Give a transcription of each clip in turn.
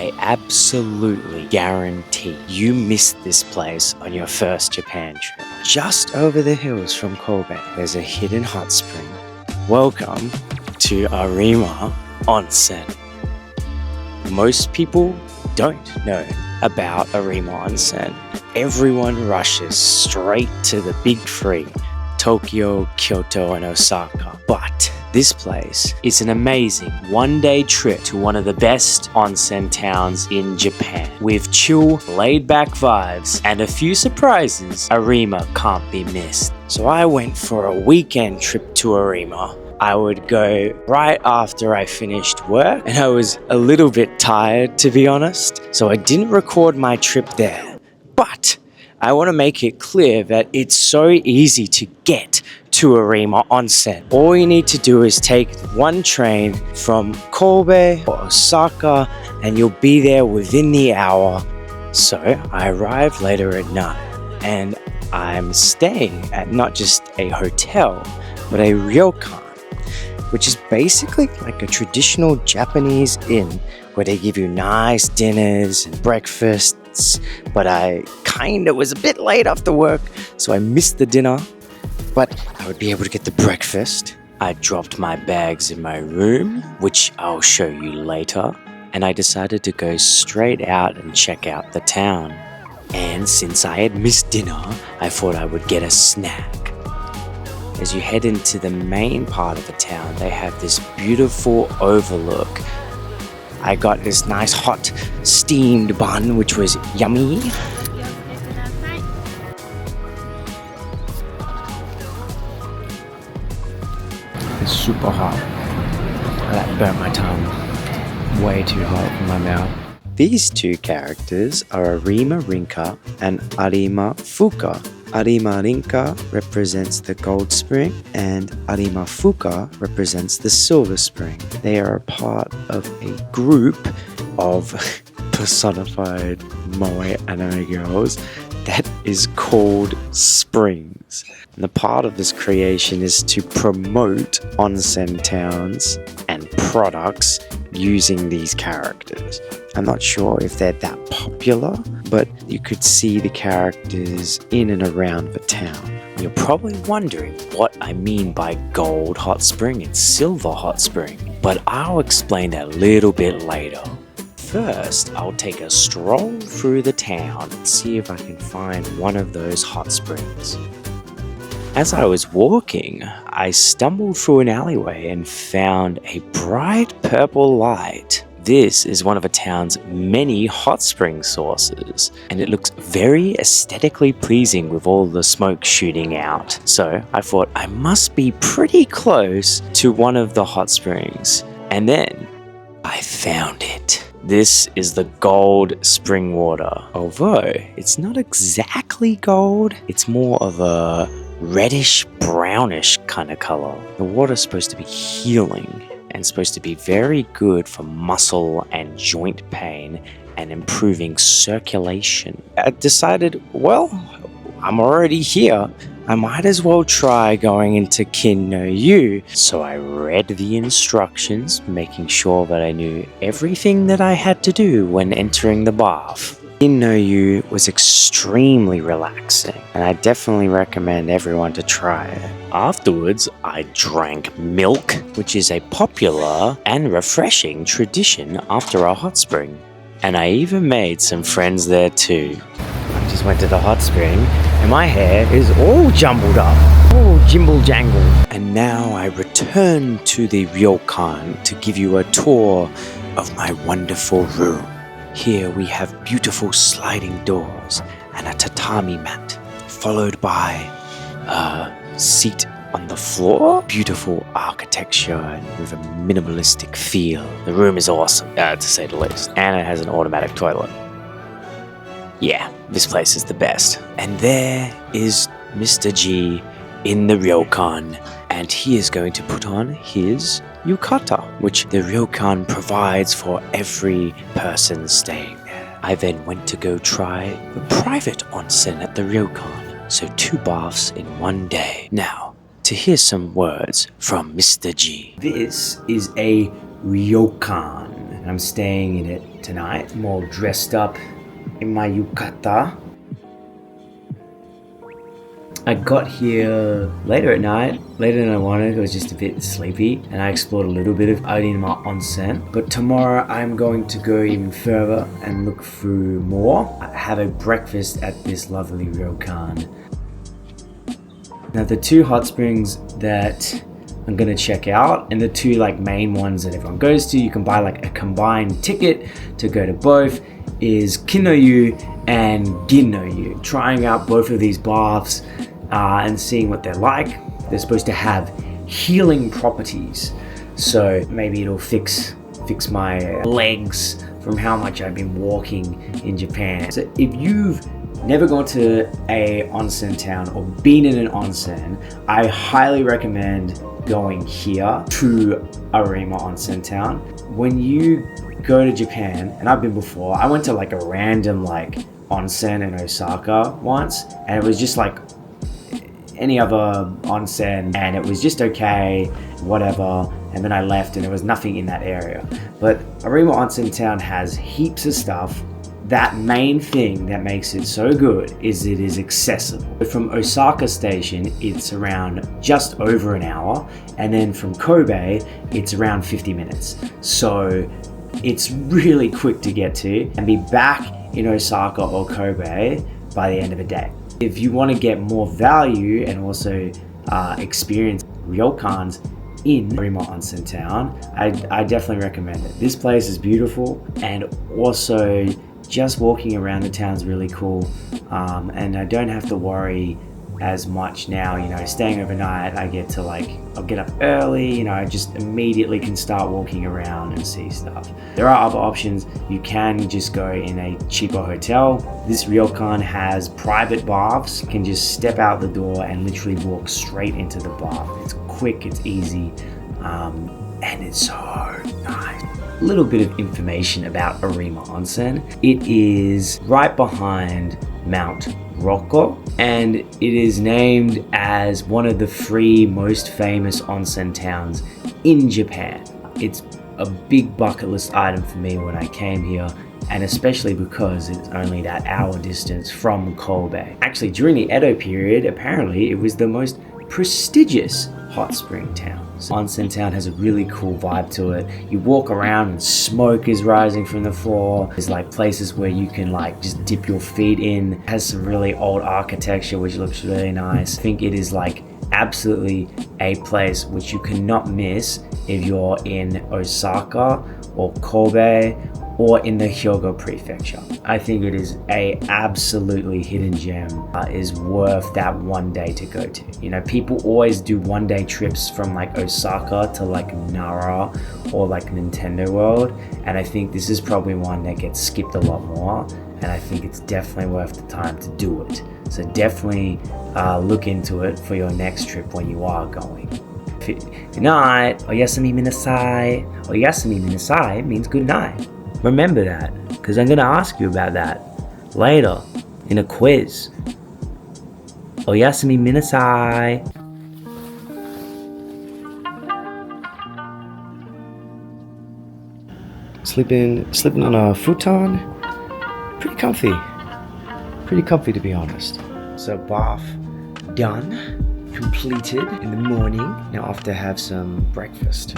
I absolutely guarantee you missed this place on your first Japan trip. Just over the hills from Kobe, there's a hidden hot spring. Welcome to Arima Onsen. Most people don't know about Arima Onsen. Everyone rushes straight to the big three, Tokyo, Kyoto, and Osaka. But this place is an amazing one-day trip to one of the best onsen towns in Japan. With chill, laid-back vibes and a few surprises, Arima can't be missed. So I went for a weekend trip to Arima. I would go right after I finished work, and I was a little bit tired, to be honest, so I didn't record my trip there. But I want to make it clear that it's so easy to get to Arima Onsen. All you need to do is take one train from Kobe or Osaka and you'll be there within the hour. So I arrived later at night and I'm staying at not just a hotel but a Ryokan, which is basically like a traditional Japanese inn where they give you nice dinners and breakfasts. But I kinda was a bit late after work, so I missed the dinner, but I would be able to get the breakfast. I dropped my bags in my room, which I'll show you later, and I decided to go straight out and check out the town. And since I had missed dinner, I thought I would get a snack. As you head into the main part of the town, they have this beautiful overlook. I got this nice hot steamed bun, which was yummy. It's super hot. That burnt my tongue. Way too hot for my mouth. These two characters are Arima Rinka and Arima Fuka. Arima Rinka represents the gold spring and Arima Fuka represents the silver spring. They are a part of a group of personified moe anime girls that is called Springs. And the part of this creation is to promote onsen towns and products using these characters. I'm not sure if they're that popular, but you could see the characters in and around the town. You're probably wondering what I mean by gold hot spring and silver hot spring, but I'll explain that a little bit later. First, I'll take a stroll through the town and see if I can find one of those hot springs. As I was walking, I stumbled through an alleyway and found a bright purple light. This is one of the town's many hot spring sources, and it looks very aesthetically pleasing with all the smoke shooting out. So I thought I must be pretty close to one of the hot springs. And then I found it. This is the gold spring water. Although it's not exactly gold, it's more of a reddish brownish kind of color. The water's supposed to be healing and supposed to be very good for muscle and joint pain and improving circulation. I decided, well, I'm already here. I might as well try going into Kin no Yu. So I read the instructions, making sure that I knew everything that I had to do when entering the bath. Kin no Yu was extremely relaxing, and I definitely recommend everyone to try it. Afterwards, I drank milk, which is a popular and refreshing tradition after a hot spring. And I even made some friends there too. I just went to the hot spring, and my hair is all jumbled up, all jimble jangle. And now I return to the Ryokan to give you a tour of my wonderful room. Here we have beautiful sliding doors and a tatami mat, followed by a seat on the floor. Beautiful architecture and with a minimalistic feel. The room is awesome, to say the least. And it has an automatic toilet. Yeah, this place is the best. And there is Mr. G in the Ryokan, and he is going to put on his yukata, which the Ryokan provides for every person staying there. I then went to go try the private onsen at the Ryokan, so 2 baths in one day. Now, to hear some words from Mr. G. This is a Ryokan, and I'm staying in it tonight. I'm all dressed up in my yukata. I got here later at night, later than I wanted. I was just a bit sleepy, and I explored a little bit of Arima Onsen. But tomorrow I'm going to go even further and look through more. I have a breakfast at this lovely Ryokan. Now the two hot springs that I'm gonna check out, and the two like main ones that everyone goes to, you can buy like a combined ticket to go to both, is Kinnoyu and Ginnoyu. Trying out both of these baths and seeing what they're like. They're supposed to have healing properties, so maybe it'll fix my legs from how much I've been walking in Japan. So if you've never gone to a onsen town or been in an onsen, I highly recommend going here to Arima Onsen town. When you go to Japan, and I've been before, I went to like a random like onsen in Osaka once, and it was just like any other onsen, and it was just okay, whatever, and then I left and there was nothing in that area. But Arima Onsen town has heaps of stuff. That main thing that makes it so good is it is accessible. From Osaka station, it's around just over an hour, and then from Kobe, it's around 50 minutes. So it's really quick to get to and be back in Osaka or Kobe by the end of the day. If you want to get more value and also experience ryokans in Arima Onsen town, I definitely recommend it. This place is beautiful, and also just walking around the town is really cool, and I don't have to worry as much now, you know, staying overnight. I get to like, I'll get up early, you know, I just immediately can start walking around and see stuff. There are other options. You can just go in a cheaper hotel. This ryokan has private baths. You can just step out the door and literally walk straight into the bath. It's quick, it's easy, and it's so nice. A little bit of information about Arima Onsen. It is right behind Mount Ryokan, and it is named as one of the 3 most famous onsen towns in Japan. It's a big bucket list item for me when I came here, and especially because it's only that hour distance from Kobe. Actually, during the Edo period, apparently it was the most prestigious hot spring town. Onsen town has a really cool vibe to it. You walk around and smoke is rising from the floor. There's like places where you can like just dip your feet in. It has some really old architecture which looks really nice. I think it is like absolutely a place which you cannot miss if you're in Osaka or Kobe or in the Hyogo Prefecture. I think it is a absolutely hidden gem. Is worth that one day to go to. You know, people always do one day trips from like Osaka to like Nara or like Nintendo World, and I think this is probably one that gets skipped a lot more, and I think it's definitely worth the time to do it. So definitely look into it for your next trip when you are going. Good night, oyasumi minasai. Oyasumi minasai means good night. Remember that, because I'm going to ask you about that later in a quiz. Oyasumi minasai. Sleeping on a futon. Pretty comfy to be honest. So bath done, completed in the morning. Now off to have some breakfast.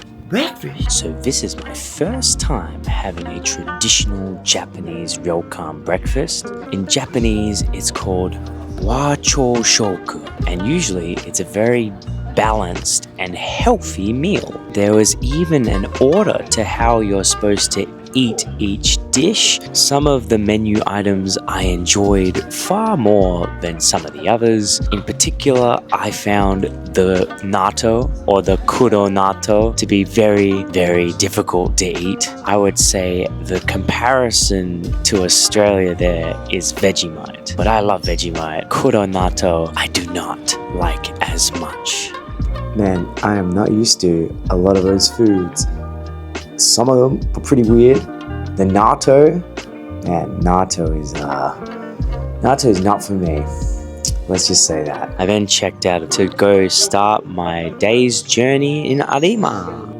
So this is my first time having a traditional Japanese ryokan breakfast. In Japanese, it's called wacho shoku, and usually it's a very balanced and healthy meal. There was even an order to how you're supposed to eat each dish. Some of the menu items I enjoyed far more than some of the others. In particular, I found the natto or the kuro natto to be very, very difficult to eat. I would say the comparison to Australia there is Vegemite, but I love Vegemite. Kuro natto I do not like as much. Man, I am not used to a lot of those foods. Some of them are pretty weird. The natto, man, natto is not for me. Let's just say that. I then checked out to go start my day's journey in Arima.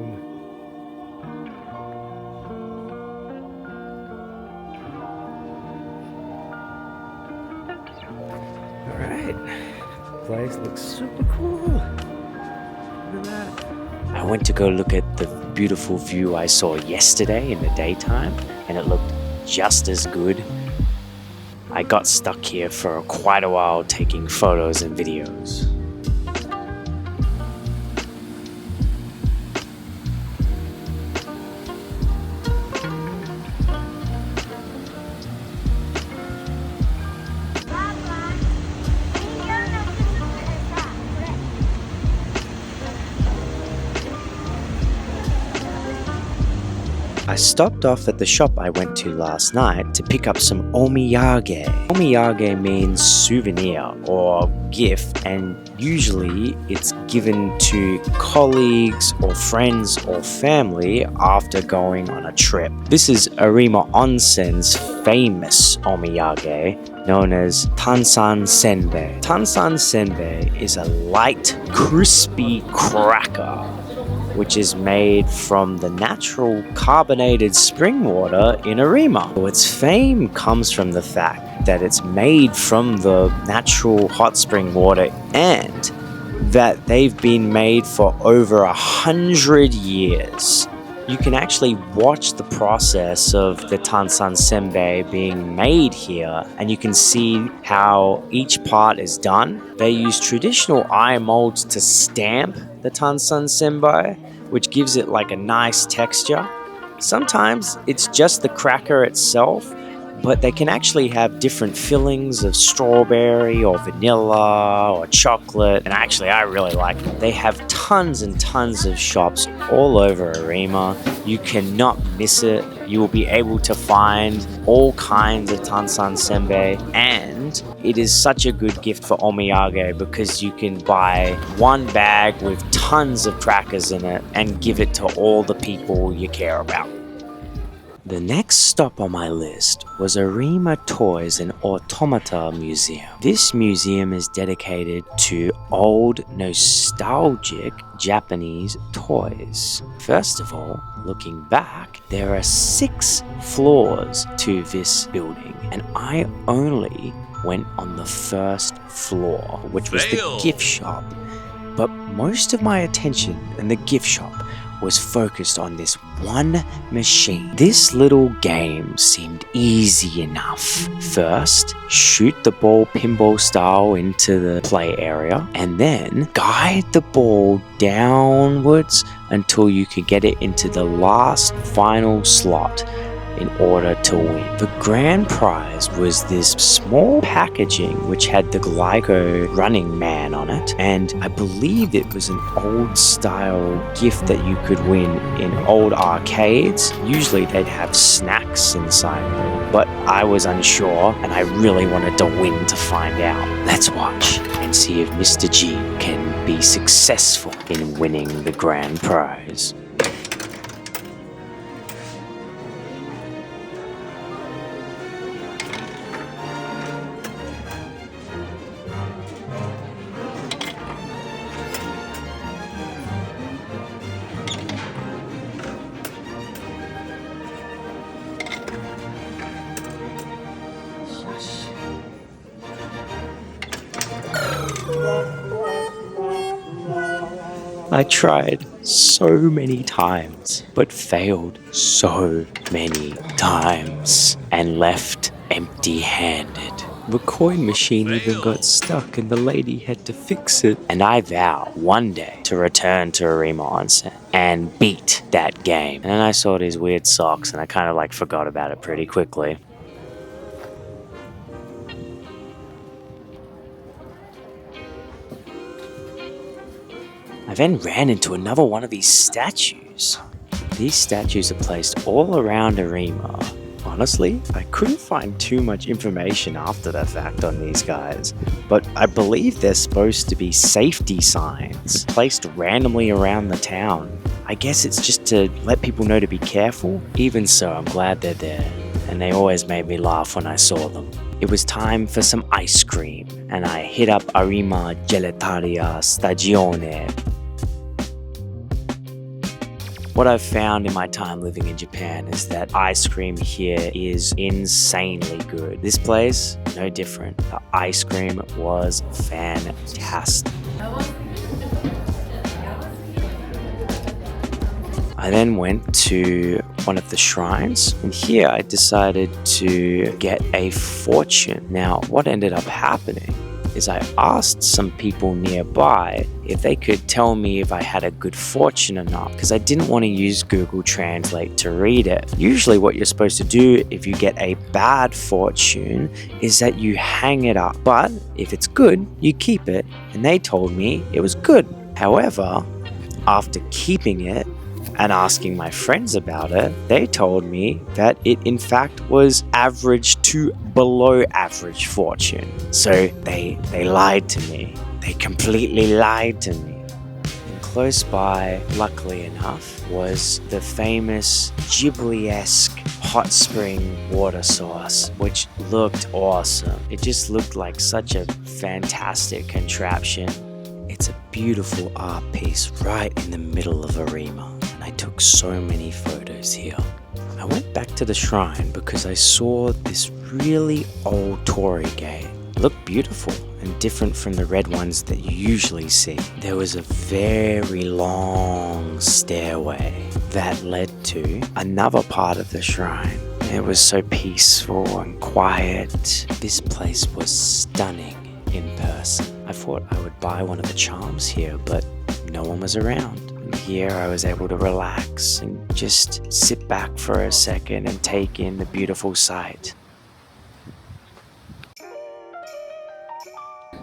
Alright. Place looks super cool. Look at that. I went to go look at the beautiful view I saw yesterday in the daytime, and it looked just as good. I got stuck here for quite a while taking photos and videos. I stopped off at the shop I went to last night to pick up some omiyage. Omiyage means souvenir or gift, and usually it's given to colleagues or friends or family after going on a trip. This is Arima Onsen's famous omiyage, known as Tansan Senbei. Tansan Senbei is a light, crispy cracker which is made from the natural carbonated spring water in Arima. Its fame comes from the fact that it's made from the natural hot spring water and that they've been made for over 100 years. You can actually watch the process of the Tansan Senbei being made here, and you can see how each part is done. They use traditional eye molds to stamp the Tansan Senbei, which gives it like a nice texture. Sometimes it's just the cracker itself, but they can actually have different fillings of strawberry or vanilla or chocolate, and actually I really like them. They have tons and tons of shops all over Arima. You cannot miss it. You will be able to find all kinds of Tansan Senbei, and it is such a good gift for omiyage because you can buy one bag with tons of crackers in it and give it to all the people you care about. The next stop on my list was Arima Toys and Automata Museum. This museum is dedicated to old, nostalgic Japanese toys. First of all, looking back, there are 6 floors to this building, and I only went on the first floor, which was the gift shop. But most of my attention in the gift shop was focused on this one machine. This little game seemed easy enough. First, shoot the ball pinball style into the play area, and then guide the ball downwards until you could get it into the last final slot in order to win. The grand prize was this small packaging which had the Glico Running Man on it, and I believe it was an old style gift that you could win in old arcades. Usually they'd have snacks inside, but I was unsure and I really wanted to win to find out. Let's watch and see if Mr. G can be successful in winning the grand prize. I tried so many times, but failed so many times, and left empty-handed. The coin machine even got stuck and the lady had to fix it. And I vow one day to return to Arima Onsen and beat that game. And then I saw these weird socks and I kind of forgot about it pretty quickly. I then ran into another one of these statues. These statues are placed all around Arima. Honestly, I couldn't find too much information after the fact on these guys, but I believe they're supposed to be safety signs placed randomly around the town. I guess it's just to let people know to be careful. Even so, I'm glad they're there, and they always made me laugh when I saw them. It was time for some ice cream, and I hit up Arima Gelataria Stagione. What I've found in my time living in Japan is that ice cream here is insanely good. This place, no different. The ice cream was fantastic. I then went to one of the shrines, and here I decided to get a fortune. Now, what ended up happening is I asked some people nearby if they could tell me if I had a good fortune or not, because I didn't want to use Google Translate to read it. Usually what you're supposed to do if you get a bad fortune is that you hang it up, but if it's good, you keep it, and they told me it was good. However, after keeping it and asking my friends about it, they told me that it in fact was average to below average fortune. So they lied to me. They completely lied to me. And close by, luckily enough, was the famous Ghibli-esque hot spring water source, which looked awesome. It just looked like such a fantastic contraption. It's a beautiful art piece right in the middle of Arima. I took so many photos here. I went back to the shrine because I saw this really old torii gate. It looked beautiful and different from the red ones that you usually see. There was a very long stairway that led to another part of the shrine. It was so peaceful and quiet. This place was stunning in person. I thought I would buy one of the charms here, but no one was around. Here I was able to relax and just sit back for a second and take in the beautiful sight.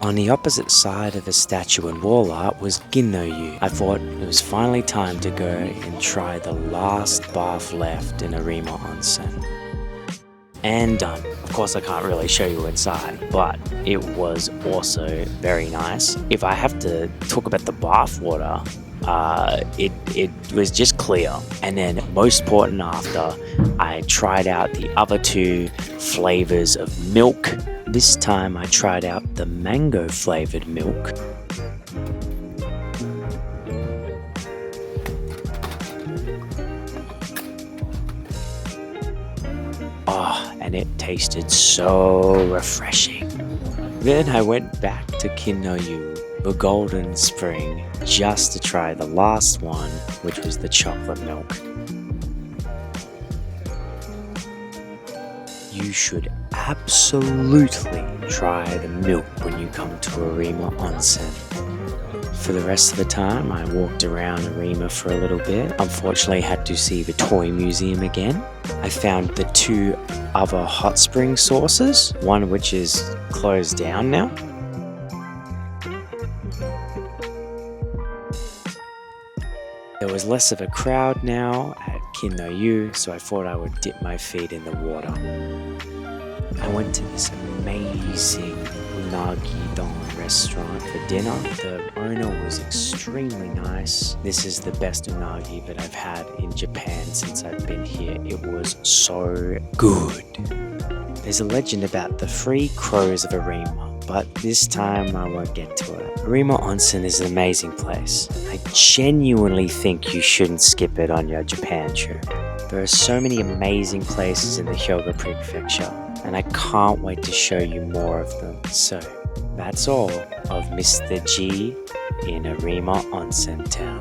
On the opposite side of the statue and wall art was Ginno-yu. I thought it was finally time to go and try the last bath left in Arima Onsen. And done. Of course I can't really show you inside, but it was also very nice. If I have to talk about the bath water, it was just clear. And then most important, after I tried out the other two flavors of milk. This time I tried out the mango flavored milk. Oh, and it tasted so refreshing. Then I went back to Kinno-yu, the golden spring, just to try the last one, which was the chocolate milk. You should absolutely try the milk when you come to Arima Onsen. For the rest of the time, I walked around Arima for a little bit. Unfortunately, had to see the toy museum again. I found the two other hot spring sources, one which is closed down now. There was less of a crowd now at Kinno-yu, so I thought I would dip my feet in the water. I went to this amazing unagi-don restaurant for dinner. The owner was extremely nice. This is the best unagi that I've had in Japan since I've been here. It was so good. There's a legend about the three crows of Arima, but this time I won't get to it. Arima Onsen is an amazing place. I genuinely think you shouldn't skip it on your Japan trip. There are so many amazing places in the Hyogo Prefecture, and I can't wait to show you more of them. So, that's all of Mr. G in Arima Onsen Town.